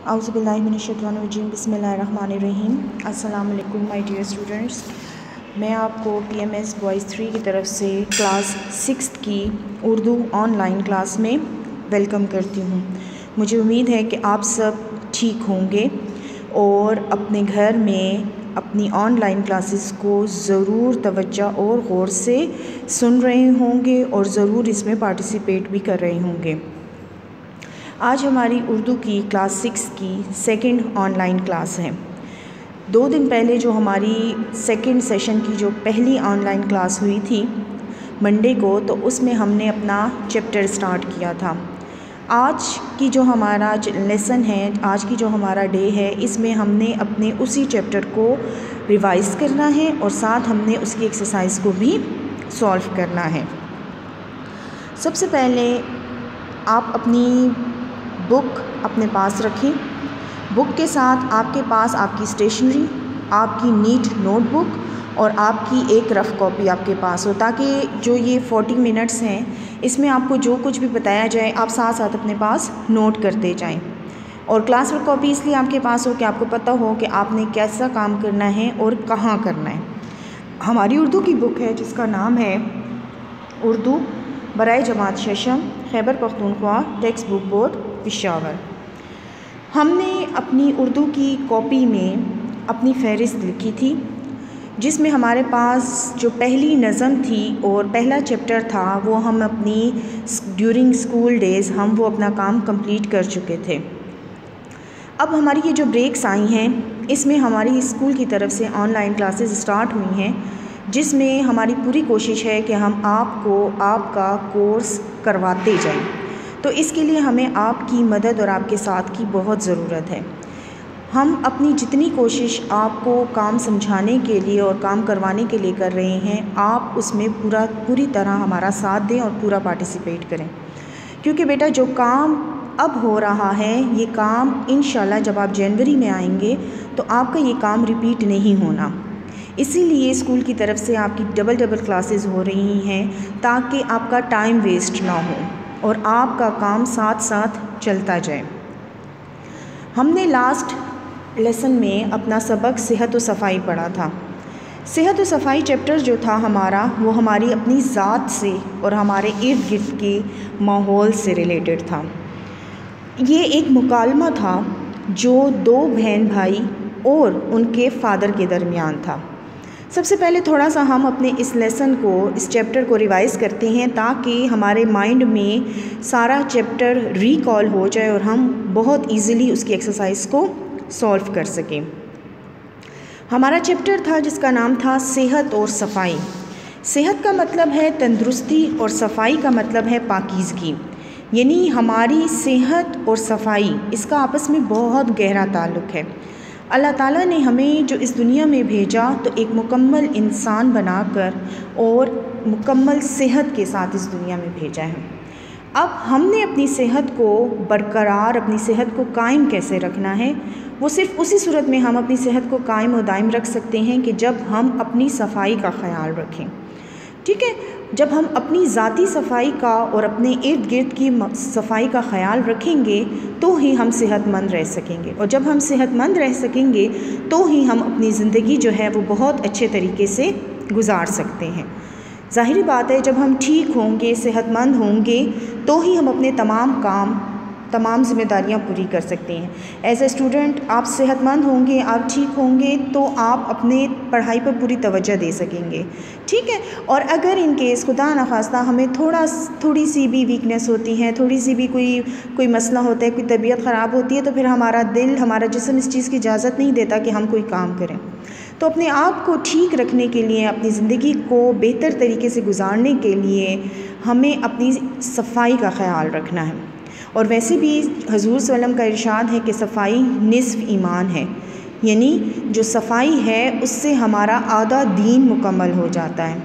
औज़ुबिल्लाहिमिनश्शैतानिर्रजीम बिस्मिल्लाहिर्रहमानिर्रहीम। अस्सलाम वालेकुम माय डियर स्टूडेंट्स। मैं आपको PMS बॉयज़ 3 की तरफ से क्लास 6 की उर्दू ऑनलाइन क्लास में वेलकम करती हूँ। मुझे उम्मीद है कि आप सब ठीक होंगे और अपने घर में अपनी ऑनलाइन क्लासेस को ज़रूर तवज्जो और गौर से सुन रहे होंगे और ज़रूर इसमें पार्टिसिपेट भी कर रहे होंगे। आज हमारी उर्दू की क्लास 6 की सेकंड ऑनलाइन क्लास है। 2 दिन पहले जो हमारी सेकंड सेशन की जो पहली ऑनलाइन क्लास हुई थी मंडे को, तो उसमें हमने अपना चैप्टर स्टार्ट किया था। आज की जो हमारा लेसन है, आज की जो हमारा डे है, इसमें हमने अपने उसी चैप्टर को रिवाइज़ करना है और साथ हमने उसकी एक्सरसाइज को भी सॉल्व करना है। सबसे पहले आप अपनी बुक अपने पास रखें। बुक के साथ आपके पास आपकी स्टेशनरी, आपकी नीट नोटबुक और आपकी एक रफ़ कॉपी आपके पास हो, ताकि जो ये 40 मिनट्स हैं इसमें आपको जो कुछ भी बताया जाए आप साथ साथ अपने पास नोट करते जाएं। और क्लास वर्क कॉपी इसलिए आपके पास हो कि आपको पता हो कि आपने कैसा काम करना है और कहाँ करना है। हमारी उर्दू की बुक है जिसका नाम है उर्दू बराए जमात शशम Khyber Pakhtunkhwa text book board Peshawar. हमने अपनी उर्दू की कॉपी में अपनी फ़हरिस्त लिखी थी, जिसमें हमारे पास जो पहली नज़म थी और पहला चैप्टर था वो हम अपनी ड्यूरिंग स्कूल डेज़ हम वो अपना काम कंप्लीट कर चुके थे। अब हमारी ये जो ब्रेक्स आई हैं इसमें हमारी स्कूल की तरफ से ऑनलाइन क्लासेस स्टार्ट हुई हैं, जिसमें हमारी पूरी कोशिश है कि हम आपको आपका कोर्स करवाते जाएं। तो इसके लिए हमें आपकी मदद और आपके साथ की बहुत ज़रूरत है। हम अपनी जितनी कोशिश आपको काम समझाने के लिए और काम करवाने के लिए कर रहे हैं, आप उसमें पूरी तरह हमारा साथ दें और पूरा पार्टिसिपेट करें, क्योंकि बेटा जो काम अब हो रहा है ये काम इंशाल्लाह जब आप जनवरी में आएंगे तो आपका ये काम रिपीट नहीं होना। इसीलिए स्कूल की तरफ से आपकी डबल क्लासेस हो रही हैं, ताकि आपका टाइम वेस्ट ना हो और आपका काम साथ साथ चलता जाए। हमने लास्ट लेसन में अपना सबक सेहत व सफ़ाई पढ़ा था। सेहत व सफ़ाई चैप्टर जो था हमारा, वो हमारी अपनी ज़ात से और हमारे इर्द गिर्द के माहौल से रिलेटेड था। ये एक मुकालमा था जो 2 बहन भाई और उनके फ़ादर के दरमियान था। सबसे पहले थोड़ा सा हम अपने इस लेसन को, इस चैप्टर को रिवाइज़ करते हैं, ताकि हमारे माइंड में सारा चैप्टर रिकॉल हो जाए और हम बहुत इजीली उसकी एक्सरसाइज को सॉल्व कर सकें। हमारा चैप्टर था जिसका नाम था सेहत और सफ़ाई। सेहत का मतलब है तंदुरुस्ती और सफ़ाई का मतलब है पाकीज़गी, यानी हमारी सेहत और सफ़ाई इसका आपस में बहुत गहरा ताल्लुक़ है। अल्लाह ताला ने हमें जो इस दुनिया में भेजा तो एक मुकम्मल इंसान बनाकर और मुकम्मल सेहत के साथ इस दुनिया में भेजा है। अब हमने अपनी सेहत को बरकरार, अपनी सेहत को कायम कैसे रखना है, वो सिर्फ़ उसी सूरत में हम अपनी सेहत को कायम और दायम रख सकते हैं कि जब हम अपनी सफ़ाई का ख़याल रखें। ठीक है, जब हम अपनी ज़ाती सफ़ाई का और अपने इर्द गिर्द की सफ़ाई का ख़याल रखेंगे तो ही हम सेहतमंद रह सकेंगे, और जब हम सेहतमंद रह सकेंगे तो ही हम अपनी ज़िंदगी जो है वो बहुत अच्छे तरीके से गुजार सकते हैं। ज़ाहिर बात है, जब हम ठीक होंगे, सेहतमंद होंगे तो ही हम अपने तमाम ज़िम्मेदारियाँ पूरी कर सकते हैं। एज़ ए स्टूडेंट आप सेहतमंद होंगे, आप ठीक होंगे तो आप अपने पढ़ाई पर पूरी तवज्जो दे सकेंगे। ठीक है, और अगर इन केस खुदा न खास्ता हमें थोड़ी सी भी वीकनेस होती है, थोड़ी सी भी कोई मसला होता है, कोई तबीयत ख़राब होती है, तो फिर हमारा दिल, हमारा जिस्म इस चीज़ की इजाज़त नहीं देता कि हम कोई काम करें। तो अपने आप को ठीक रखने के लिए, अपनी ज़िंदगी को बेहतर तरीके से गुजारने के लिए हमें अपनी सफ़ाई का ख़याल रखना है। और वैसे भी हज़ूर सल्लल्लाहु अलैहि वसल्लम का इरशाद है कि सफ़ाई निस्फ़ ईमान है, यानी जो सफ़ाई है उससे हमारा आधा दीन मुकम्मल हो जाता है।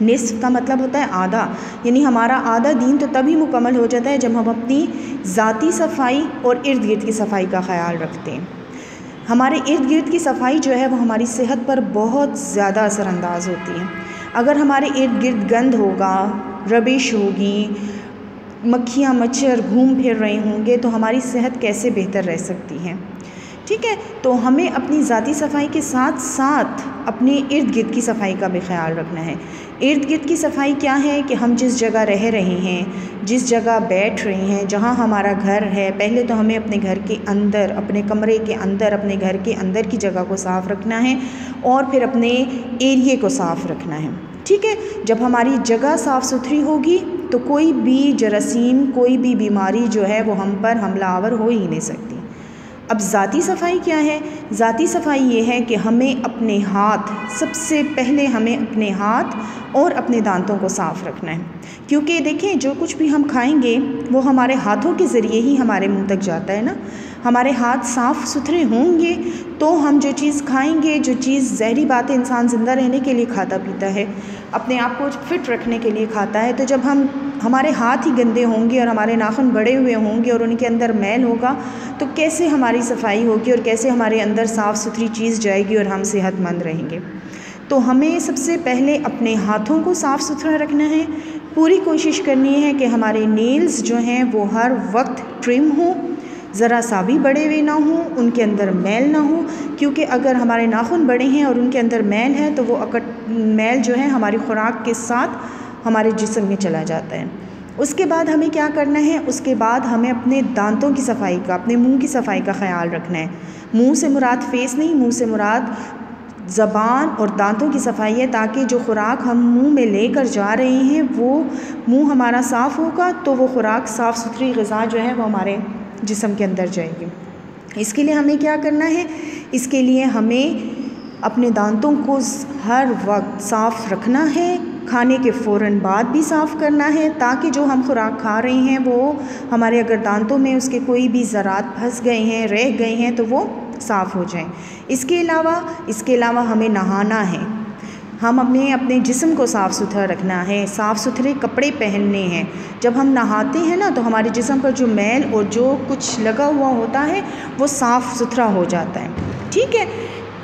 निस्फ़ का मतलब होता है आधा, यानी हमारा आधा दीन तो तभी मुकम्मल हो जाता है जब हम अपनी ज़ाती सफ़ाई और इर्द गिर्द की सफ़ाई का ख़याल रखते हैं। हमारे इर्द गिर्द की सफ़ाई जो है वो हमारी सेहत पर बहुत ज़्यादा असरअंदाज होती है। अगर हमारे इर्द गिर्द गंद होगा, रबिश होगी, मक्खियाँ मच्छर घूम फिर रहे होंगे तो हमारी सेहत कैसे बेहतर रह सकती है। ठीक है, तो हमें अपनी ज़ाती सफाई के साथ साथ अपने इर्द गिर्द की सफाई का भी ख्याल रखना है। इर्द गिर्द की सफाई क्या है कि हम जिस जगह रह रहे हैं, जिस जगह बैठ रहे हैं, जहाँ हमारा घर है, पहले तो हमें अपने घर के अंदर, अपने कमरे के अंदर, अपने घर के अंदर की जगह को साफ़ रखना है और फिर अपने एरिए को साफ़ रखना है। ठीक है, जब हमारी जगह साफ़ सुथरी होगी तो कोई भी जरासीम, कोई भी बीमारी जो है वो हम पर हमलावर हो ही नहीं सकती। अब ज़ाती सफाई क्या है? ज़ाती सफाई ये है कि हमें अपने हाथ, सबसे पहले हमें अपने हाथ और अपने दांतों को साफ़ रखना है, क्योंकि देखें जो कुछ भी हम खाएंगे वो हमारे हाथों के ज़रिए ही हमारे मुंह तक जाता है ना। हमारे हाथ साफ़ सुथरे होंगे तो हम जो चीज़ खाएंगे, जो चीज़, ज़हरी बात है, इंसान ज़िंदा रहने के लिए खाता पीता है, अपने आप को फिट रखने के लिए खाता है। तो जब हमारे हाथ ही गंदे होंगे और हमारे नाखून बड़े हुए होंगे और उनके अंदर मैल होगा तो कैसे हमारी सफाई होगी और कैसे हमारे अंदर साफ़ सुथरी चीज़ जाएगी और हम सेहतमंद रहेंगे। तो हमें सबसे पहले अपने हाथों को साफ़ सुथरा रखना है। पूरी कोशिश करनी है कि हमारे नेल्स जो हैं वो हर वक्त ट्रिम हो, ज़रा सा भी बड़े हुए ना हो, उनके अंदर मैल ना हो, क्योंकि अगर हमारे नाखून बड़े हैं और उनके अंदर मैल है तो वो मैल जो है हमारी खुराक के साथ हमारे जिस्म में चला जाता है। उसके बाद हमें क्या करना है? उसके बाद हमें अपने दांतों की सफाई का, अपने मुंह की सफाई का ख्याल रखना है। मुंह से मुराद फेस नहीं, मुंह से मुराद ज़बान और दांतों की सफाई है, ताकि जो खुराक हम मुंह में लेकर जा रहे हैं वो मुंह हमारा साफ़ होगा तो वो खुराक, साफ़ सुथरी ग़िज़ा जो है वो हमारे जिस्म के अंदर जाएगी। इसके लिए हमें क्या करना है? इसके लिए हमें अपने दांतों को हर वक्त साफ़ रखना है, खाने के फ़ौरन बाद भी साफ़ करना है, ताकि जो हम खुराक खा रहे हैं वो हमारे, अगर दांतों में उसके कोई भी ज़रात फंस गए हैं, रह गए हैं तो वो साफ़ हो जाएं। इसके अलावा हमें नहाना है, हम अपने जिस्म को साफ़ सुथरा रखना है, साफ़ सुथरे कपड़े पहनने हैं। जब हम नहाते हैं ना तो हमारे जिस्म पर जो मैल और जो कुछ लगा हुआ होता है वो साफ़ सुथरा हो जाता है। ठीक है,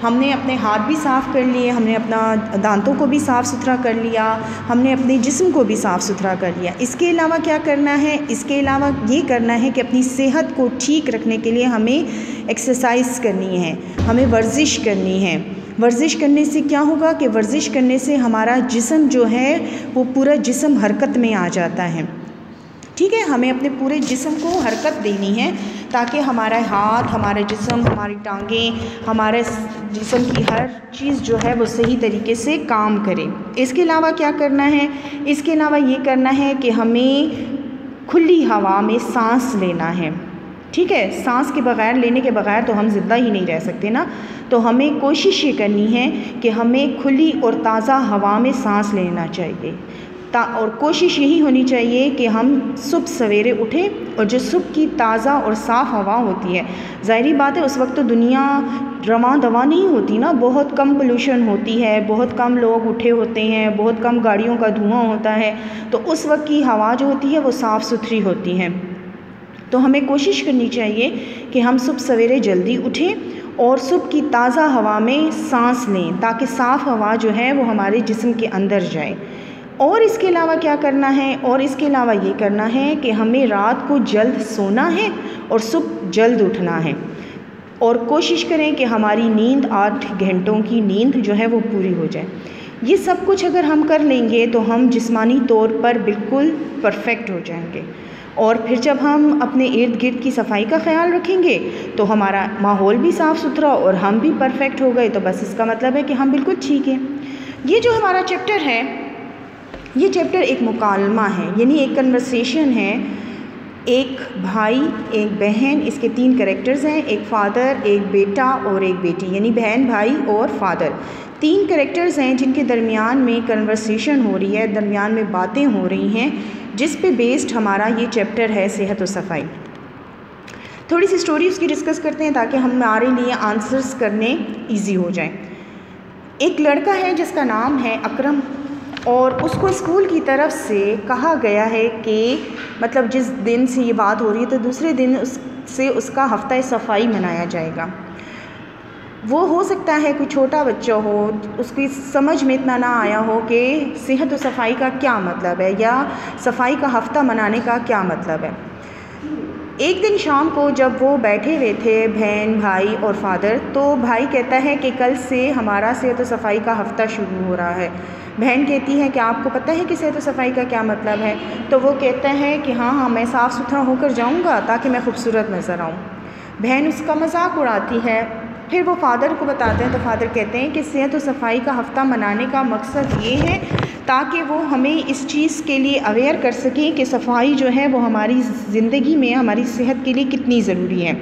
हमने अपने हाथ भी साफ़ कर लिए, हमने अपना दांतों को भी साफ़ सुथरा कर लिया, हमने अपने जिस्म को भी साफ़ सुथरा कर लिया। इसके अलावा क्या करना है? इसके अलावा ये करना है कि अपनी सेहत को ठीक रखने के लिए हमें एक्सरसाइज करनी है, हमें वर्जिश करनी है। वर्जिश करने से क्या होगा कि वर्जिश करने से हमारा जिस्म जो है वो पूरा जिस्म हरकत में आ जाता है। ठीक है, हमें अपने पूरे जिस्म को हरकत देनी है ताकि हमारा हाथ, हमारा जिस्म, हमारी टांगें, हमारे जिस्म की हर चीज़ जो है वो सही तरीके से काम करे। इसके अलावा क्या करना है? इसके अलावा ये करना है कि हमें खुली हवा में सांस लेना है। ठीक है, सांस के बग़ैर, लेने के बग़ैर तो हम ज़िंदा ही नहीं रह सकते ना। तो हमें कोशिश ये करनी है कि हमें खुली और ताज़ा हवा में सांस लेना चाहिए, और कोशिश यही होनी चाहिए कि हम सुबह सवेरे उठें और जो सुबह की ताज़ा और साफ़ हवा होती है, ज़ाहिरी बात है उस वक्त तो दुनिया रवां दवा नहीं होती ना, बहुत कम पोल्यूशन होती है, बहुत कम लोग उठे होते हैं, बहुत कम गाड़ियों का धुआं होता है, तो उस वक्त की हवा जो होती है वो साफ़ सुथरी होती है। तो हमें कोशिश करनी चाहिए कि हम सुबह सवेरे जल्दी उठें और सुबह की ताज़ा हवा में सांस लें, ताकि साफ़ हवा जो है वो हमारे जिस्म के अंदर जाए। और इसके अलावा क्या करना है? और इसके अलावा ये करना है कि हमें रात को जल्द सोना है और सुबह जल्द उठना है, और कोशिश करें कि हमारी नींद 8 घंटों की नींद जो है वो पूरी हो जाए। ये सब कुछ अगर हम कर लेंगे तो हम जिस्मानी तौर पर बिल्कुल परफेक्ट हो जाएंगे, और फिर जब हम अपने इर्द गिर्द की सफाई का ख्याल रखेंगे तो हमारा माहौल भी साफ़ सुथरा और हम भी परफेक्ट हो गए, तो बस इसका मतलब है कि हम बिल्कुल ठीक हैं। ये जो हमारा चैप्टर है, ये चैप्टर एक मुकालमा है, यानी एक कन्वर्सेशन है। एक भाई, एक बहन, इसके 3 कैरेक्टर्स हैं, एक फ़ादर, एक बेटा और एक बेटी, यानी बहन, भाई और फादर। 3 कैरेक्टर्स हैं जिनके दरमियान में कन्वर्सेशन हो रही है, दरमियान में बातें हो रही हैं, जिस पे बेस्ड हमारा ये चैप्टर है सेहत और सफाई। थोड़ी सी स्टोरी उसकी डिस्कस करते हैं ताकि हमारे लिए आंसर्स करने ईजी हो जाएं। एक लड़का है जिसका नाम है अकरम, और उसको स्कूल की तरफ से कहा गया है कि मतलब जिस दिन से ये बात हो रही है तो दूसरे दिन उससे उसका हफ्ता सफाई मनाया जाएगा। वो हो सकता है कोई छोटा बच्चा हो, उसकी समझ में इतना ना आया हो कि सेहत और सफाई का क्या मतलब है या सफाई का हफ़्ता मनाने का क्या मतलब है। एक दिन शाम को जब वो बैठे हुए थे बहन, भाई और फादर, तो भाई कहता है कि कल से हमारा सेहत और सफाई का हफ़्ता शुरू हो रहा है। बहन कहती है कि आपको पता है कि सेहत और सफाई का क्या मतलब है? तो वो कहता है कि हाँ हाँ, मैं साफ़ सुथरा होकर जाऊँगा ताकि मैं खूबसूरत नज़र आऊँ। बहन उसका मजाक उड़ाती है। फिर वो फादर को बताते हैं तो फादर कहते हैं कि सेहत और सफाई का हफ़्ता मनाने का मकसद ये है ताकि वो हमें इस चीज़ के लिए अवेयर कर सकें कि सफाई जो है वो हमारी ज़िंदगी में हमारी सेहत के लिए कितनी ज़रूरी है।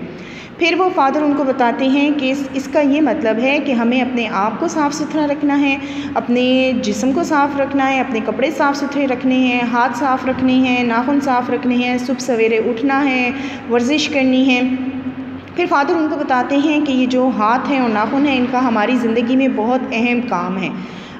फिर वो फादर उनको बताते हैं कि इसका ये मतलब है कि हमें अपने आप को साफ़ सुथरा रखना है, अपने जिस्म को साफ़ रखना है, अपने कपड़े साफ़ सुथरे रखने हैं, हाथ साफ़ रखने हैं, नाखून साफ़ रखने हैं, सुबह सवेरे उठना है, वर्जिश करनी है। फिर फादर उनको बताते हैं कि ये जो हाथ हैं और नाखून हैं, इनका हमारी ज़िंदगी में बहुत अहम काम है।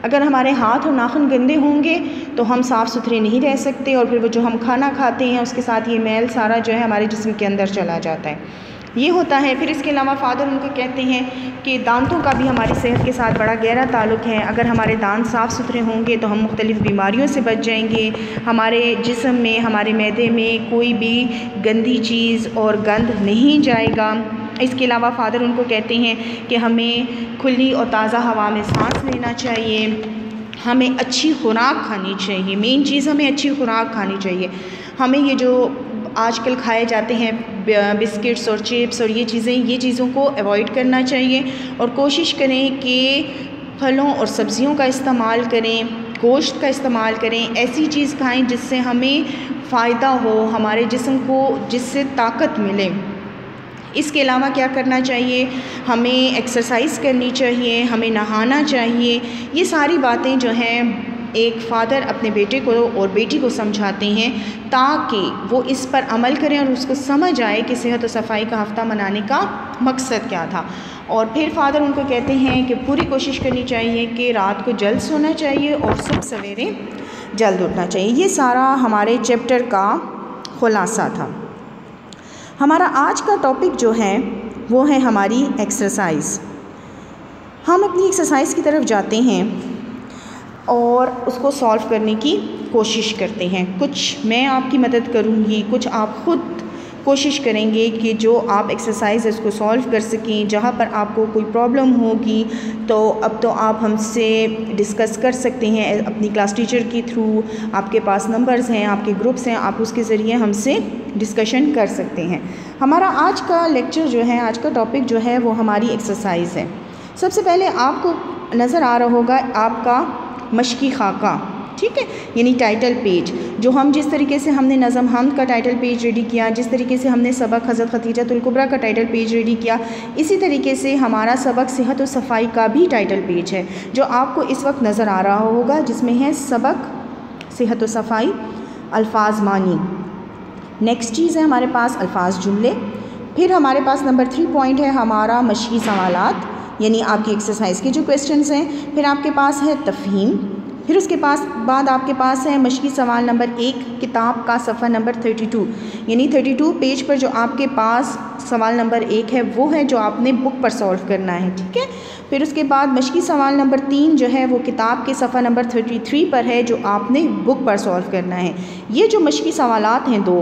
अगर हमारे हाथ और नाखून गंदे होंगे तो हम साफ़ सुथरे नहीं रह सकते, और फिर वो जो हम खाना खाते हैं उसके साथ ये मैल सारा जो है हमारे जिस्म के अंदर चला जाता है, ये होता है। फिर इसके अलावा फादर उनको कहते हैं कि दांतों का भी हमारी सेहत के साथ बड़ा गहरा ताल्लुक़ है। अगर हमारे दांत साफ़ सुथरे होंगे तो हम मुख्तलिफ़ बीमारियों से बच जाएंगे, हमारे जिस्म में, हमारे मैदे में कोई भी गंदी चीज़ और गंद नहीं जाएगा। इसके अलावा फादर उनको कहते हैं कि हमें खुली और ताज़ा हवा में सांस लेना चाहिए, हमें अच्छी खुराक खानी चाहिए। मेन चीज़, हमें अच्छी खुराक खानी चाहिए। हमें ये जो आजकल खाए जाते हैं बिस्किट्स और चिप्स और ये चीज़ों को अवॉइड करना चाहिए, और कोशिश करें कि फलों और सब्ज़ियों का इस्तेमाल करें, गोश्त का इस्तेमाल करें। ऐसी चीज़ खाएं जिससे हमें फ़ायदा हो, हमारे जिस्म को जिससे ताकत मिले। इसके अलावा क्या करना चाहिए, हमें एक्सरसाइज करनी चाहिए, हमें नहाना चाहिए। ये सारी बातें जो हैं एक फ़ादर अपने बेटे को और बेटी को समझाते हैं ताकि वो इस पर अमल करें और उसको समझ आए कि सेहत और सफाई का हफ़्ता मनाने का मकसद क्या था। और फिर फ़ादर उनको कहते हैं कि पूरी कोशिश करनी चाहिए कि रात को जल्द सोना चाहिए और सुबह सवेरे जल्द उठना चाहिए। ये सारा हमारे चैप्टर का खुलासा था। हमारा आज का टॉपिक जो है वो है हमारी एक्सरसाइज। हम अपनी एक्सरसाइज की तरफ जाते हैं और उसको सॉल्व करने की कोशिश करते हैं। कुछ मैं आपकी मदद करूँगी, कुछ आप ख़ुद कोशिश करेंगे कि जो आप एक्सरसाइज है उसको सॉल्व कर सकें। जहाँ पर आपको कोई प्रॉब्लम होगी तो अब तो आप हमसे डिस्कस कर सकते हैं अपनी क्लास टीचर के थ्रू। आपके पास नंबर्स हैं, आपके ग्रुप्स हैं, आप उसके ज़रिए हमसे डिस्कशन कर सकते हैं। हमारा आज का लेक्चर जो है, आज का टॉपिक जो है वो हमारी एक्सरसाइज है। सबसे पहले आपको नज़र आ रहा होगा आपका मशकी खाका, ठीक है, यानी टाइटल पेज। जो हम जिस तरीके से हमने नज़म हमद का टाइटल पेज रेडी किया, जिस तरीके से हमने सबक हज़रत खदीजतुल कुबरा का टाइटल पेज रेडी किया, इसी तरीके से हमारा सबक सेहत और सफाई का भी टाइटल पेज है जो आपको इस वक्त नज़र आ रहा होगा, जिसमें है सबक सेहत और सफाई, अल्फाज मानी। नेक्स्ट चीज़ है हमारे पास अल्फाज जुमले। फिर हमारे पास नंबर 3 पॉइंट है हमारा मशकी सवालात, यानी आपकी एक्सरसाइज के जो क्वेश्चंस हैं। फिर आपके पास है तफ़हीम। फिर उसके बाद आपके पास है मशकी सवाल नंबर 1 किताब का सफ़ा नंबर 32, यानी 32 पेज पर जो आपके पास सवाल नंबर 1 है वो है जो आपने बुक पर सॉल्व करना है, ठीक है। फिर उसके बाद मशकी सवाल नंबर 3 जो है वो किताब के सफ़ा नंबर 33 पर है जो आपने बुक पर सॉल्व करना है। ये जो मशकी सवालात हैं दो,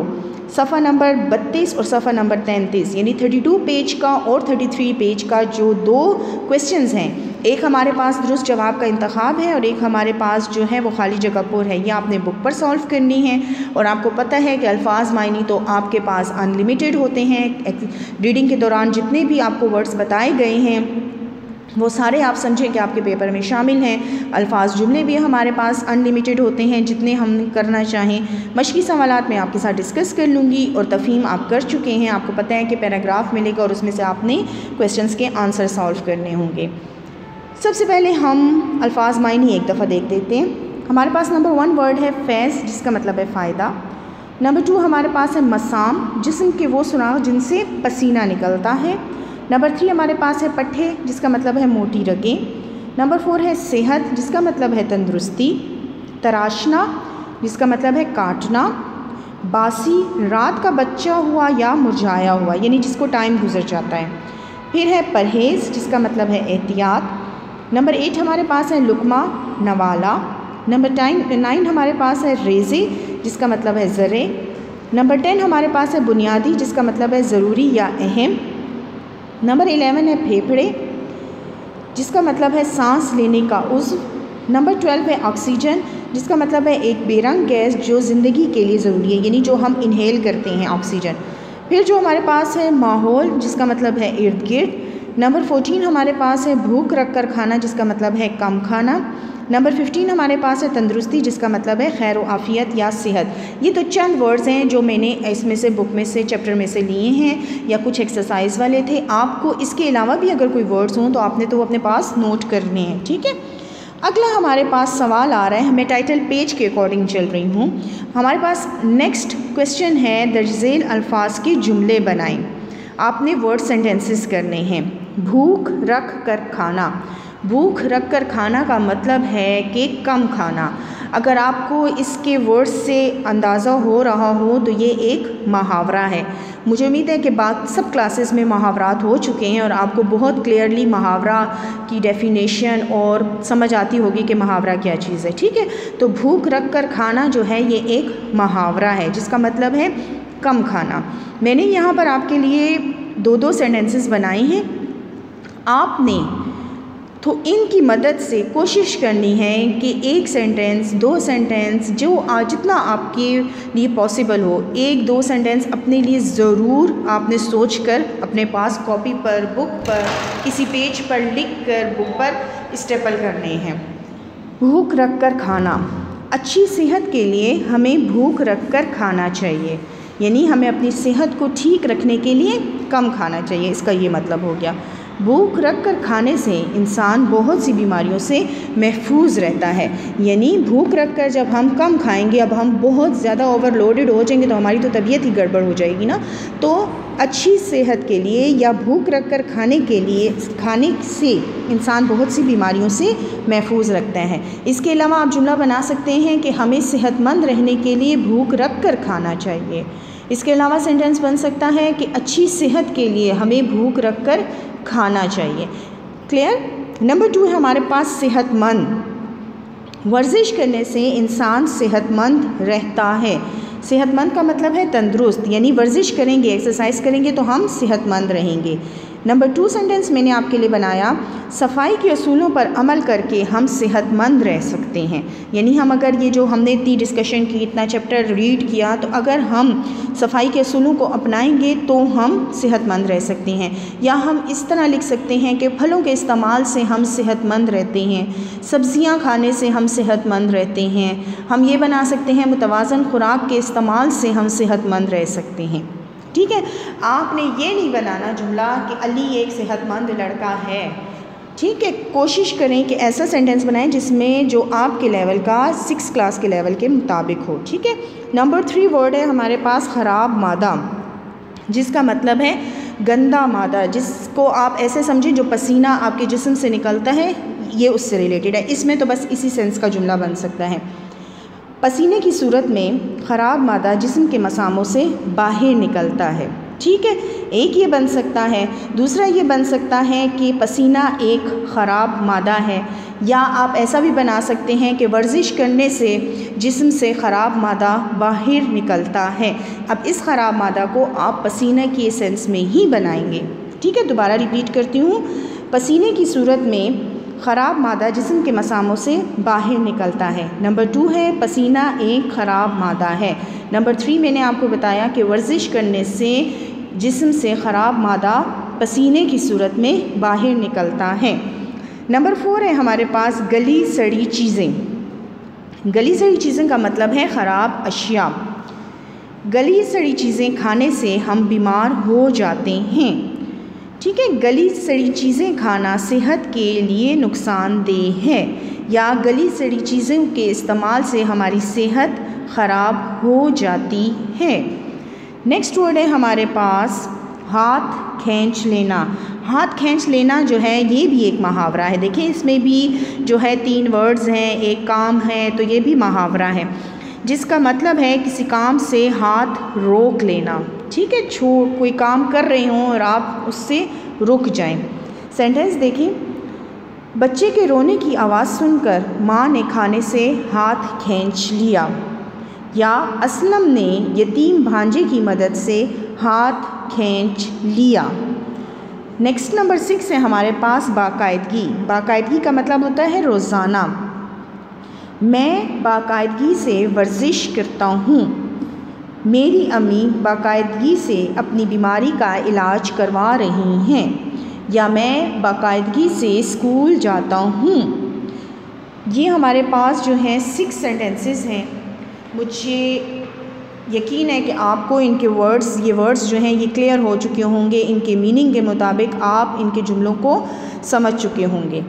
सफ़ा नंबर 32 और सफ़ा नंबर 33, यानी 32 पेज का और 33 पेज का जो दो क्वेश्चंस हैं, एक हमारे पास दुरुस्त जवाब का इंतखाब है और एक हमारे पास जो है वो खाली जगह पर है। ये आपने बुक पर सॉल्व करनी है। और आपको पता है कि अल्फाज मायनी तो आपके पास अनलिमिटेड होते हैं। रीडिंग के दौरान जितने भी आपको वर्ड्स बताए गए हैं वो सारे आप समझें कि आपके पेपर में शामिल हैं। अल्फाज जुमले भी हमारे पास अनलिमिटेड होते हैं, जितने हम करना चाहें। मशकी सवालात मैं आपके साथ डिस्कस कर लूँगी और तफ़हीम आप कर चुके हैं। आपको पता है कि पैराग्राफ मिलेगा और उसमें से आपने क्वेश्चंस के आंसर सॉल्व करने होंगे। सबसे पहले हम अल्फाज मायनी एक दफ़ा देख लेते हैं। हमारे पास नंबर 1 वर्ड है फैज़, जिसका मतलब है फ़ायदा। नंबर 2 हमारे पास है मसाम, जिस्म के वो सुराख जिनसे पसीना निकलता है। नंबर 3 हमारे पास है पट्ठे, जिसका मतलब है मोटी रगें। नंबर 4 है सेहत, जिसका मतलब है तंदुरुस्ती। तराशना, जिसका मतलब है काटना। बासी, रात का बच्चा हुआ या मुरझाया हुआ, यानी जिसको टाइम गुजर जाता है। फिर है परहेज़ जिसका मतलब है एहतियात। नंबर 8 हमारे पास है लुकमा नवाला। नंबर 9 हमारे पास है रेज़े जिसका मतलब है ज़रे। नंबर 10 हमारे पास है बुनियादी जिसका मतलब है ज़रूरी या अहम। नंबर 11 है फेफड़े जिसका मतलब है सांस लेने का उज़्व। नंबर 12 है ऑक्सीजन जिसका मतलब है एक बेरंग गैस जो ज़िंदगी के लिए ज़रूरी है, यानी जो हम इनहेल करते हैं ऑक्सीजन। फिर जो हमारे पास है माहौल जिसका मतलब है इर्द गिर्द। नंबर 14 हमारे पास है भूख रख कर खाना जिसका मतलब है कम खाना। नंबर 15 हमारे पास है तंदुरुस्ती जिसका मतलब है खैर व आफ़ियत या सेहत। ये तो चंद वर्ड्स हैं जो मैंने इसमें से बुक में से चैप्टर में से लिए हैं या कुछ एक्सरसाइज वाले थे। आपको इसके अलावा भी अगर कोई वर्ड्स हों तो आपने तो वो अपने पास नोट करने हैं, ठीक है। अगला हमारे पास सवाल आ रहा है, मैं टाइटल पेज के अकॉर्डिंग चल रही हूँ। हमारे पास नेक्स्ट क्वेश्चन है दर्जेल अल्फाज के जुमले बनाएं। आपने वर्ड सेंटेंसेस करने हैं। भूख रख कर खाना, भूख रख कर खाना का मतलब है कि कम खाना। अगर आपको इसके वर्ड्स से अंदाज़ा हो रहा हो तो ये एक मुहावरा है। मुझे उम्मीद है कि बाकी सब क्लासेस में मुहावरात हो चुके हैं और आपको बहुत क्लियरली मुहावरा की डेफिनेशन और समझ आती होगी कि मुहावरा क्या चीज़ है, ठीक है। तो भूख रख कर खाना जो है ये एक मुहावरा है जिसका मतलब है कम खाना। मैंने यहाँ पर आपके लिए दो सेंटेंसेस बनाए हैं। आपने तो इनकी मदद से कोशिश करनी है कि एक सेंटेंस, दो सेंटेंस जो जितना आपके लिए पॉसिबल हो, एक दो सेंटेंस अपने लिए ज़रूर आपने सोच कर अपने पास कॉपी पर, बुक पर, किसी पेज पर लिख कर बुक पर स्टेपल करने हैं। भूख रख कर खाना, अच्छी सेहत के लिए हमें भूख रख कर खाना चाहिए, यानी हमें अपनी सेहत को ठीक रखने के लिए कम खाना चाहिए, इसका ये मतलब हो गया। भूख रख कर खाने से इंसान बहुत सी बीमारियों से महफूज रहता है, यानी भूख रख कर जब हम कम खाएंगे, अब हम बहुत ज़्यादा ओवरलोडेड हो जाएंगे तो हमारी तो तबीयत ही गड़बड़ हो जाएगी ना। तो अच्छी सेहत के लिए या भूख रख कर खाने से इंसान बहुत सी बीमारियों से महफूज रखता है। इसके अलावा आप जुमला बना सकते हैं कि हमें सेहतमंद रहने के लिए भूख रख कर खाना चाहिए। इसके अलावा सेंटेंस बन सकता है कि अच्छी सेहत के लिए हमें भूख रख कर खाना चाहिए। क्लियर। नंबर 2 है हमारे पास सेहतमंद। वर्जिश करने से इंसान सेहतमंद रहता है। सेहतमंद का मतलब है तंदुरुस्त, यानी वर्जिश करेंगे, एक्सरसाइज करेंगे तो हम सेहतमंद रहेंगे। नंबर 2 सेंटेंस मैंने आपके लिए बनाया, सफाई के असूलों पर अमल करके हम सेहतमंद रह सकते हैं। यानी हम अगर ये जो हमने इतनी डिस्कशन की, इतना चैप्टर रीड किया, तो अगर हम सफाई के असूलों को अपनाएंगे तो हम सेहतमंद रह सकते हैं। या हम इस तरह लिख सकते हैं कि फलों के इस्तेमाल से हम सेहतमंद रहते हैं, सब्जियां खाने से हम सेहतमंद रहते हैं। हम ये बना सकते हैं मुतवाज़न खुराक के इस्तेमाल से हम सेहतमंद रह सकते हैं, ठीक है। आपने ये नहीं बनाना जुमला कि अली एक सेहतमंद लड़का है, ठीक है। कोशिश करें कि ऐसा सेंटेंस बनाएं जिसमें जो आपके लेवल का 6 क्लास के लेवल के मुताबिक हो, ठीक है। नंबर 3 वर्ड है हमारे पास ख़राब मादा, जिसका मतलब है गंदा मादा, जिसको आप ऐसे समझें जो पसीना आपके जिस्म से निकलता है, ये उससे रिलेटेड है। इसमें तो बस इसी सेंस का जुमला बन सकता है। पसीने की सूरत में ख़राब मादा जिस्म के मसामों से बाहर निकलता है, ठीक है। एक ये बन सकता है। दूसरा ये बन सकता है कि पसीना एक ख़राब मादा है, या आप ऐसा भी बना सकते हैं कि वर्जिश करने से जिस्म से ख़राब मादा बाहर निकलता है। अब इस ख़राब मादा को आप पसीने के सेंस में ही बनाएंगे, ठीक है। दोबारा रिपीट करती हूँ, पसीने की सूरत में ख़राब मादा जिस्म के मसामों से बाहर निकलता है। नंबर 2 है पसीना एक ख़राब मादा है। नंबर 3 मैंने आपको बताया कि वर्जिश करने से जिस्म से ख़राब मादा पसीने की सूरत में बाहर निकलता है। नंबर 4 है हमारे पास गली सड़ी चीज़ें। गली सड़ी चीज़ें का मतलब है ख़राब अशिया। गली सड़ी चीज़ें खाने से हम बीमार हो जाते हैं, ठीक है। गली सड़ी चीज़ें खाना सेहत के लिए नुकसानदेह है, या गली सड़ी चीज़ों के इस्तेमाल से हमारी सेहत ख़राब हो जाती है। नेक्स्ट वर्ड है हमारे पास हाथ खींच लेना। हाथ खींच लेना जो है ये भी एक मुहावरा है। देखिए इसमें भी जो है 3 वर्ड्स हैं, एक काम है, तो ये भी मुहावरा है जिसका मतलब है किसी काम से हाथ रोक लेना, ठीक है। कोई काम कर रहे हों और आप उससे रुक जाएं। सेंटेंस देखिए, बच्चे के रोने की आवाज़ सुनकर माँ ने खाने से हाथ खींच लिया, या असलम ने यतीम भांजे की मदद से हाथ खींच लिया। नेक्स्ट नंबर 6 है हमारे पास बाकायदगी। बाकायदगी का मतलब होता है रोज़ाना। मैं बाकायदगी से वर्जिश करता हूँ। मेरी अम्मी बाकायदगी से अपनी बीमारी का इलाज करवा रही हैं, या मैं बाकायदगी से स्कूल जाता हूँ। ये हमारे पास जो हैं 6 सेंटेंसेस हैं। मुझे यकीन है कि आपको इनके ये वर्ड्स जो हैं ये क्लियर हो चुके होंगे। इनके मीनिंग के मुताबिक आप इनके जुमलों को समझ चुके होंगे।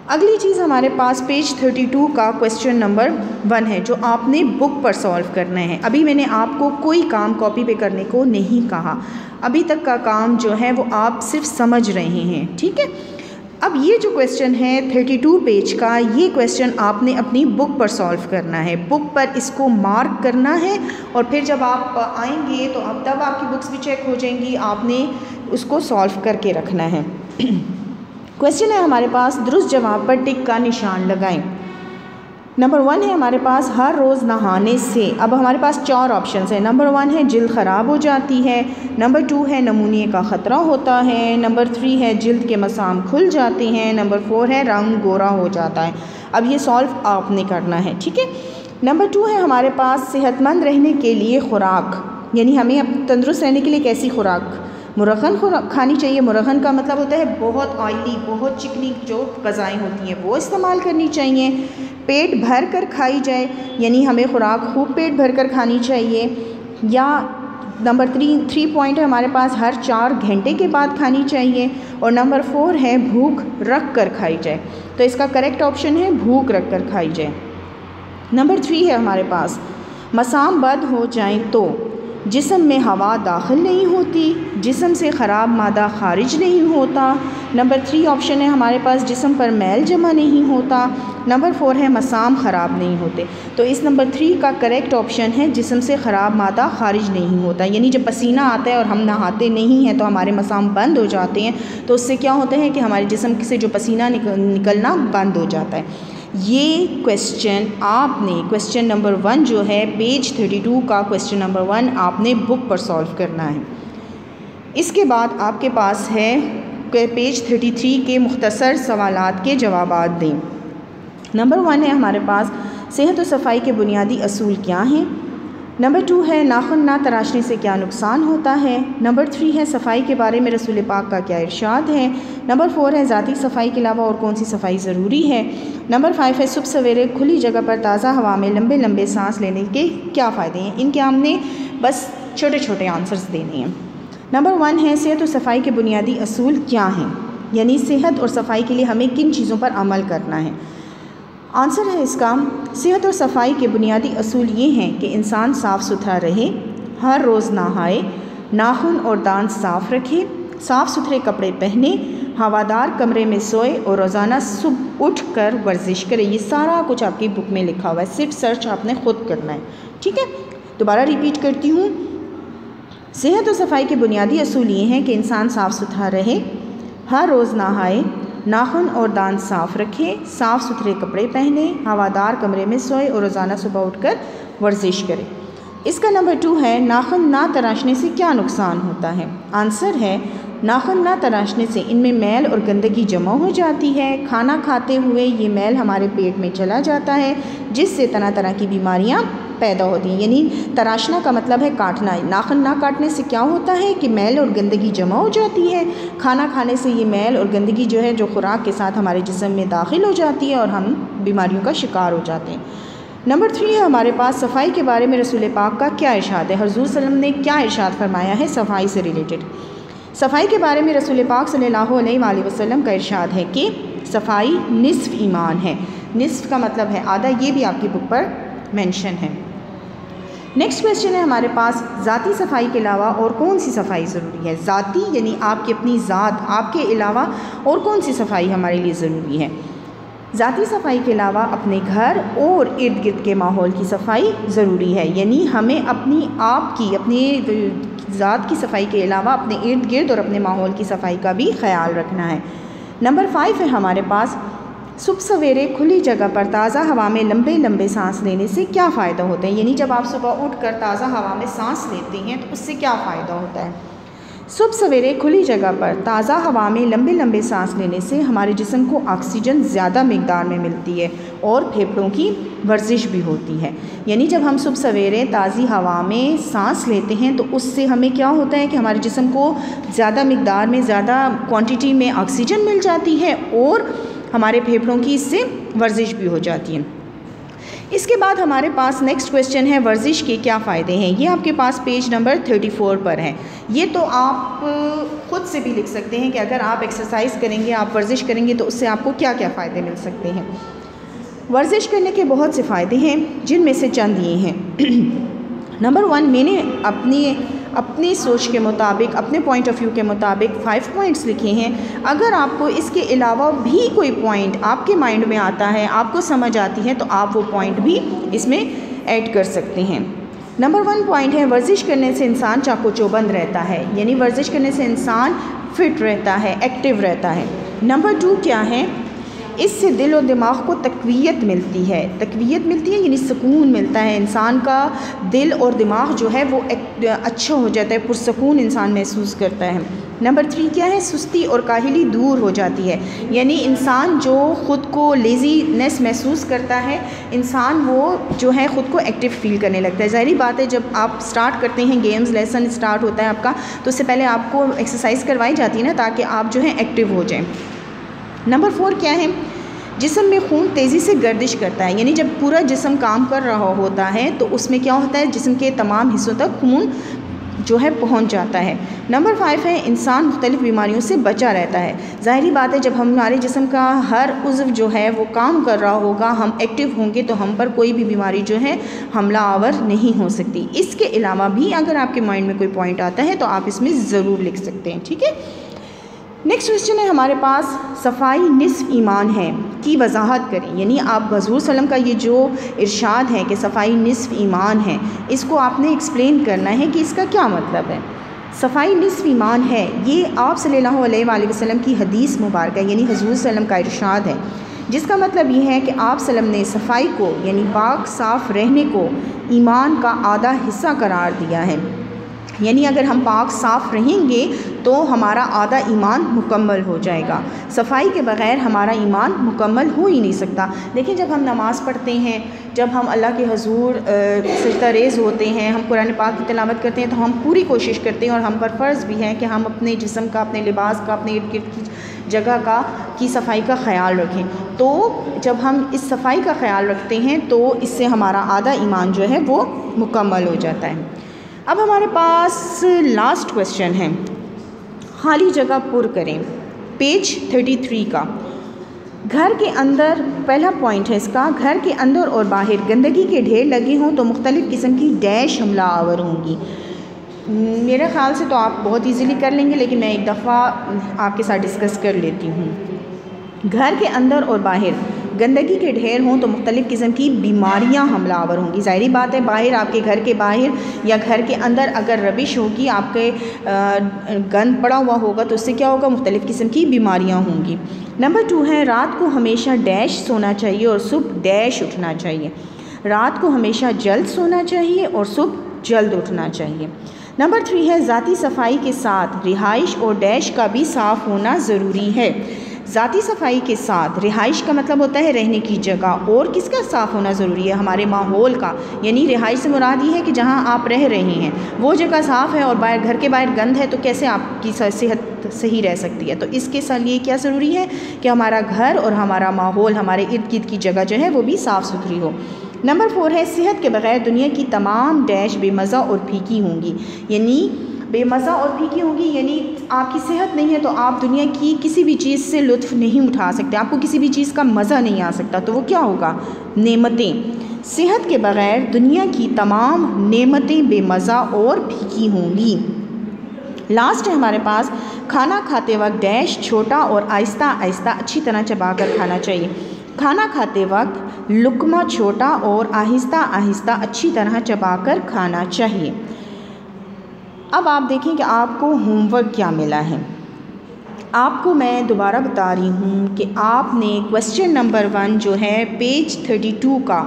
अगली चीज़ हमारे पास पेज 32 का क्वेश्चन नंबर 1 है, जो आपने बुक पर सॉल्व करना है। अभी मैंने आपको कोई काम कॉपी पे करने को नहीं कहा। अभी तक का काम जो है वो आप सिर्फ समझ रहे हैं, ठीक है। अब ये जो क्वेश्चन है 32 पेज का, ये क्वेश्चन आपने अपनी बुक पर सॉल्व करना है। बुक पर इसको मार्क करना है और फिर जब आप आएंगे तो अब तब आपकी बुक्स भी चेक हो जाएंगी। आपने उसको सॉल्व करके रखना है। क्वेश्चन है हमारे पास, दुरुस्त जवाब पर टिक का निशान लगाएं। नंबर 1 है हमारे पास हर रोज़ नहाने से। अब हमारे पास 4 ऑप्शंस हैं। नंबर 1 है जिल्द ख़राब हो जाती है। नंबर 2 है नमूनिया का ख़तरा होता है। नंबर 3 है जिल्द के मसाम खुल जाते हैं। नंबर 4 है रंग गोरा हो जाता है। अब ये सॉल्व आपने करना है, ठीक है। नंबर 2 है हमारे पास सेहतमंद रहने के लिए खुराक, यानी हमें अब तंदुरुस्त रहने के लिए कैसी खुराक, मुरगन खानी चाहिए। मुरगन का मतलब होता है बहुत ऑयली, बहुत चिकनी जो ग़िज़ाएँ होती हैं वो इस्तेमाल करनी चाहिए। पेट भर कर खाई जाए, यानी हमें खुराक खूब पेट भर कर खानी चाहिए। या नंबर 3 पॉइंट है हमारे पास, हर 4 घंटे के बाद खानी चाहिए। और नंबर 4 है भूख रख कर खाई जाए। तो इसका करेक्ट ऑप्शन है भूख रख कर खाई जाए। नंबर 3 है हमारे पास, मसाम बद हो जाए तो जिस्म में हवा दाखिल नहीं होती, जिस्म से ख़राब मादा खारिज नहीं होता। नंबर 3 ऑप्शन है हमारे पास, जिस्म पर मैल जमा नहीं होता। नंबर 4 है मसाम ख़राब नहीं होते। तो इस नंबर 3 का करेक्ट ऑप्शन है जिस्म से ख़राब मादा खारिज नहीं होता, यानी जब पसीना आता है और हम नहाते नहीं हैं तो हमारे मसाम बंद हो जाते हैं। तो उससे क्या होता है कि हमारे जिस्म से जो पसीना निकलना बंद हो जाता है। ये क्वेश्चन आपने क्वेश्चन नंबर 1 जो है पेज 32 का क्वेश्चन नंबर 1 आपने बुक पर सॉल्व करना है। इसके बाद आपके पास है पेज 33 के मुख्तसर सवालात के जवाबात दें। नंबर 1 है हमारे पास, सेहत और सफाई के बुनियादी असूल क्या हैं। नंबर 2 है नाखून ना तराशने से क्या नुकसान होता है। नंबर 3 है सफाई के बारे में रसूल पाक का क्या इरशाद है। नंबर 4 है ज़ाती सफाई के अलावा और कौन सी सफाई ज़रूरी है। नंबर 5 है सुबह सवेरे खुली जगह पर ताज़ा हवा में लंबे लंबे सांस लेने के क्या फ़ायदे हैं। इनके हमने बस छोटे छोटे आंसर्स देने हैं। नंबर 1 है सेहत और सफाई के बुनियादी असूल क्या हैं, यानी सेहत और सफाई के लिए हमें किन चीज़ों पर अमल करना है। आंसर है इसका, सेहत और सफाई के बुनियादी असूल ये हैं कि इंसान साफ़ सुथरा रहे, हर रोज़ नहाए, नाखून और दांत साफ़ रखे, साफ़ सुथरे कपड़े पहने, हवादार कमरे में सोए और रोज़ाना सुबह उठ कर वर्जिश करे। ये सारा कुछ आपकी बुक में लिखा हुआ है, सिर्फ सर्च आपने ख़ुद करना है, ठीक है। दोबारा रिपीट करती हूँ, सेहत और सफाई के बुनियादी असूल ये हैं कि इंसान साफ़ सुथरा रहे, हर रोज़ नहाए, नाखून और दांत साफ़ रखे, साफ़ सुथरे कपड़े पहने, हवादार कमरे में सोए और रोज़ाना सुबह उठकर वर्जिश करे। इसका नंबर 2 है नाखून ना तराशने से क्या नुकसान होता है। आंसर है नाखून ना तराशने से इनमें मैल और गंदगी जमा हो जाती है। खाना खाते हुए ये मैल हमारे पेट में चला जाता है, जिससे तरह तरह की बीमारियां पैदा होती हैं। यानी तराशना का मतलब है काटना। नाखून ना काटने से क्या होता है कि मैल और गंदगी जमा हो जाती है। खाना खाने से ये मैल और गंदगी जो है जो खुराक के साथ हमारे जिस्म में दाखिल हो जाती है और हम बीमारियों का शिकार हो जाते हैं। नंबर 3 है हमारे पास सफाई के बारे में रसूल पाक का क्या इरशाद है। हुज़ूर सल्लल्लाहु अलैहि वसल्लम ने क्या इरशाद फरमाया है सफाई से रिलेटेड। सफाई के बारे में रसूल पाक सल्लल्लाहु अलैहि वसल्लम का इरशाद है कि सफाई निस्फ़ ईमान है। निस्फ़ का मतलब है आधा, ये भी आपकी बुक पर मेंशन है। नेक्स्ट क्वेश्चन है हमारे पास, ज़ाती सफाई के अलावा और कौन सी सफाई ज़रूरी है। ज़ाती यानी आपकी अपनी ज़ात, आपके अलावा और कौन सी सफाई हमारे लिए ज़रूरी है। ज़ाती सफाई के अलावा अपने घर और इर्द गिर्द के माहौल की सफाई ज़रूरी है। यानी हमें अपनी आप की अपने ज़ात की सफाई के अलावा अपने इर्द गिर्द और अपने माहौल की सफाई का भी ख्याल रखना है। नंबर 5 है हमारे पास, सुबह सवेरे खुली जगह पर ताज़ा हवा में लंबे लंबे सांस लेने से क्या फ़ायदा होता है। यानी जब आप सुबह उठकर ताज़ा हवा में सांस लेते हैं तो उससे क्या फ़ायदा होता है। सुबह सवेरे खुली जगह पर ताज़ा हवा में लंबे लंबे सांस लेने से हमारे जिस्म को ऑक्सीजन ज़्यादा मिकदार में मिलती है और फेफड़ों की वर्जिश भी होती है। यानी जब हम सुबह सवेरे ताज़ी हवा में सांस लेते हैं तो उससे हमें क्या होता है कि हमारे जिस्म को ज़्यादा मिकदार में, ज़्यादा क्वांटिटी में ऑक्सीजन मिल जाती है और हमारे फेफड़ों की इससे वर्जिश भी हो जाती है। इसके बाद हमारे पास नेक्स्ट क्वेश्चन है, वर्जिश के क्या फ़ायदे हैं। ये आपके पास पेज नंबर 34 पर है। ये तो आप ख़ुद से भी लिख सकते हैं कि अगर आप एक्सरसाइज करेंगे, आप वर्जिश करेंगे तो उससे आपको क्या क्या फ़ायदे मिल सकते हैं। वर्जिश करने के बहुत से फ़ायदे हैं, जिनमें से चंद ये हैं। नंबर 1, मैंने अपनी सोच के मुताबिक, अपने पॉइंट ऑफ व्यू के मुताबिक 5 पॉइंट्स लिखे हैं। अगर आपको इसके अलावा भी कोई पॉइंट आपके माइंड में आता है, आपको समझ आती है, तो आप वो पॉइंट भी इसमें ऐड कर सकते हैं। नंबर 1 पॉइंट है, वर्जिश करने से इंसान चाको-चौबंद रहता है। यानी वर्जिश करने से इंसान फिट रहता है, एक्टिव रहता है। नंबर 2 क्या है, इससे दिल और दिमाग को तक़वियत मिलती है। तक़वियत मिलती है यानी सुकून मिलता है, इंसान का दिल और दिमाग जो है वो अच्छा हो जाता है, पुरसकून इंसान महसूस करता है। नंबर 3 क्या है, सुस्ती और काहिली दूर हो जाती है। यानी इंसान जो ख़ुद को लेज़ीनेस महसूस करता है, इंसान वो जो है ख़ुद को एक्टिव फील करने लगता है। ज़ाहिर बात है, जब आप स्टार्ट करते हैं, गेम्स लेसन स्टार्ट होता है आपका, तो उससे पहले आपको एक्सरसाइज करवाई जाती है ना, ताकि आप जो है एक्टिव हो जाएँ। नंबर 4 क्या है, जिस्म में खून तेज़ी से गर्दिश करता है। यानी जब पूरा जिस्म काम कर रहा होता है तो उसमें क्या होता है, जिस्म के तमाम हिस्सों तक खून जो है पहुंच जाता है। नंबर 5 है, इंसान मुख्तलिफ़ बीमारियों से बचा रहता है। ज़ाहिरी बात है, जब हमारे जिस्म का हर उज़्व जो है वो काम कर रहा होगा, हम एक्टिव होंगे, तो हम पर कोई भी बीमारी जो है हमला आवर नहीं हो सकती। इसके अलावा भी अगर आपके माइंड में कोई पॉइंट आता है तो आप इसमें ज़रूर लिख सकते हैं। ठीक है, नेक्स्ट क्वेश्चन है हमारे पास, सफाई निस्फ ईमान है की वजाहत करें। यानी आप हुज़ूर सल्लम का ये जो इरशाद है कि सफाई निस्फ ईमान है, इसको आपने एक्सप्लेन करना है कि इसका क्या मतलब है। सफाई निस्फ ईमान है, ये आप सल्लल्लाहु अलैहि वसल्लम की हदीस मुबारक है, यानी हुज़ूर सल्लम का इरशाद है, जिसका मतलब ये है कि आप सल्लम ने सफाई को यानी पाक साफ़ रहने को ईमान का आधा हिस्सा करार दिया है। यानी अगर हम पाक साफ़ रहेंगे तो हमारा आधा ईमान मुकम्मल हो जाएगा। सफाई के बग़ैर हमारा ईमान मुकम्मल हो ही नहीं सकता। देखिए, जब हम नमाज़ पढ़ते हैं, जब हम अल्लाह के हुज़ूर सजदा रेज़ होते हैं, हम कुरान पाक की तिलावत करते हैं, तो हम पूरी कोशिश करते हैं और हम पर फ़र्ज़ भी है कि हम अपने जिस्म का, अपने लिबास का, अपने इर्द गिर्द की जगह की सफाई का ख़याल रखें। तो जब हम इस सफाई का ख़याल रखते हैं तो इससे हमारा आधा ईमान जो है वो मुकम्मल हो जाता है। अब हमारे पास लास्ट क्वेश्चन है, खाली जगह पुर करें, पेज 33 का। घर के अंदर, पहला पॉइंट है इसका, घर के अंदर और बाहर गंदगी के ढेर लगे हों तो मुख्तलिफ़ किस्म की डैश हमला आवर होंगी। मेरे ख़्याल से तो आप बहुत इजीली कर लेंगे, लेकिन मैं एक दफ़ा आपके साथ डिस्कस कर लेती हूँ। घर के अंदर और बाहर गंदगी के ढेर हों तो मुख्तलिफ़ किस्म की बीमारियां हमला आवर होंगी। ज़ाहिरी बात है, बाहर आपके घर के बाहर या घर के अंदर अगर रबिश होगी, आपके गंद पड़ा हुआ होगा, तो उससे क्या होगा, मुख्तलिफ़ किस्म की बीमारियां होंगी। नंबर 2 है, रात को हमेशा डैश सोना चाहिए और सुबह डैश उठना चाहिए। रात को हमेशा जल्द सोना चाहिए और सुबह जल्द उठना चाहिए। नंबर 3 है, ज़ाती सफाई के साथ रिहाइश और डैश का भी साफ़ होना ज़रूरी है। ज़ाती सफाई के साथ रिहाइश का मतलब होता है रहने की जगह, और किसका साफ़ होना ज़रूरी है, हमारे माहौल का। यानी रिहाइश से मुराद ये है कि जहाँ आप रह रहे हैं वो जगह साफ़ है और बाहर, घर के बाहर गंद है, तो कैसे आपकी सेहत सही रह सकती है। तो इसके साथ ये क्या ज़रूरी है कि हमारा घर और हमारा माहौल, हमारे इर्द गिर्द की जगह जो है वो भी साफ़ सुथरी हो। नंबर 4 है, सेहत के बग़ैर दुनिया की तमाम डैश बेमज़ा और फीकी होंगी। यानी बेमज़ा और फीकी होंगी, यानी आपकी सेहत नहीं है तो आप दुनिया की किसी भी चीज़ से लुत्फ़ नहीं उठा सकते, आपको किसी भी चीज़ का मज़ा नहीं आ सकता। तो वो क्या होगा, नेमतें। सेहत के बग़ैर दुनिया की तमाम नेमतें बेमज़ा और फीकी होंगी। लास्ट है हमारे पास, खाना खाते वक्त डैश छोटा और आहिस्ता आहिस्ता अच्छी तरह चबा कर खाना चाहिए। खाना खाते वक्त लुक़मा छोटा और आहिस्ता आहिस्ता अच्छी तरह चबा कर खाना चाहिए। अब आप देखें कि आपको होमवर्क क्या मिला है। आपको मैं दोबारा बता रही हूँ कि आपने क्वेश्चन नंबर 1 जो है पेज 32 का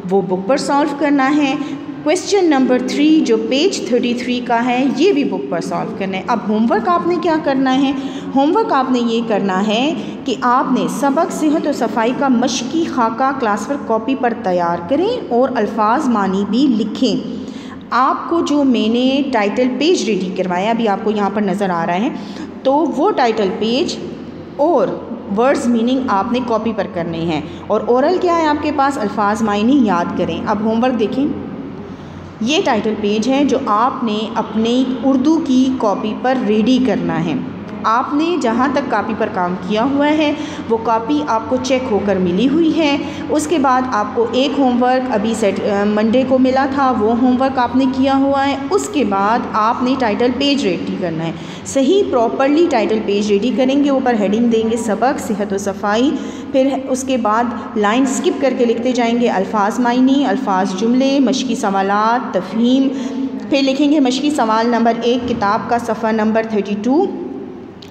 वो बुक पर सॉल्व करना है। क्वेश्चन नंबर 3 जो पेज 33 का है ये भी बुक पर सॉल्व करना है। अब होमवर्क आपने क्या करना है, होमवर्क आपने ये करना है कि आपने सबक सेहत और सफाई का मश्की खाका क्लास वर्क कॉपी पर तैयार करें और अल्फाज मानी भी लिखें। आपको जो मैंने टाइटल पेज रेडी करवाया अभी आपको यहाँ पर नज़र आ रहा है, तो वो टाइटल पेज और वर्ड्स मीनिंग आपने कॉपी पर करने हैं और ओरल क्या है आपके पास, अल्फाज मायने याद करें। अब होमवर्क देखें, ये टाइटल पेज है जो आपने अपनी उर्दू की कॉपी पर रेडी करना है। आपने जहाँ तक कॉपी पर काम किया हुआ है वो कॉपी आपको चेक होकर मिली हुई है। उसके बाद आपको एक होमवर्क अभी मंडे को मिला था, वो होमवर्क आपने किया हुआ है। उसके बाद आपने टाइटल पेज रेडी करना है, सही प्रॉपरली टाइटल पेज रेडी करेंगे, ऊपर हेडिंग देंगे सबक सेहत व सफाई, फिर उसके बाद लाइन स्किप करके लिखते जाएंगे अल्फाज मायनी, अल्फाज जुमले, मशकी सवालात, तफहीम, फिर लिखेंगे मशकी सवाल नंबर 1 किताब का सफ़ा नंबर 32,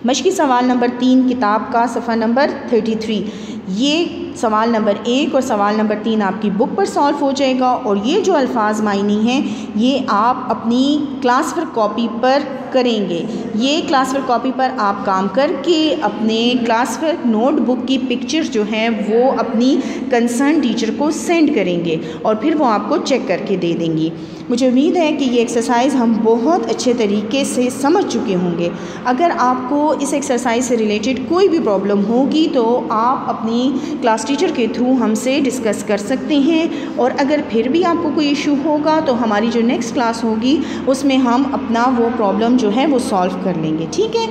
मशकी सवाल नंबर 3 किताब का सफ़ा नंबर 33। ये सवाल नंबर 1 और सवाल नंबर 3 आपकी बुक पर सॉल्व हो जाएगा और ये जो अल्फाज मायनी हैं ये आप अपनी क्लास वर्क कॉपी पर करेंगे। ये क्लास वर्क कॉपी पर आप काम करके अपने क्लास वर्क नोटबुक की पिक्चर्स जो हैं वो अपनी कंसर्न टीचर को सेंड करेंगे और फिर वो आपको चेक करके दे देंगी। मुझे उम्मीद है कि ये एक्सरसाइज हम बहुत अच्छे तरीके से समझ चुके होंगे। अगर आपको इस एक्सरसाइज से रिलेटेड कोई भी प्रॉब्लम होगी तो आप अपनी क्लास टीचर के थ्रू हमसे डिस्कस कर सकते हैं और अगर फिर भी आपको कोई इशू होगा तो हमारी जो नेक्स्ट क्लास होगी उसमें हम अपना वो प्रॉब्लम जो है वो सॉल्व कर लेंगे। ठीक है,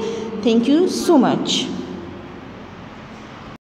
थैंक यू सो मच।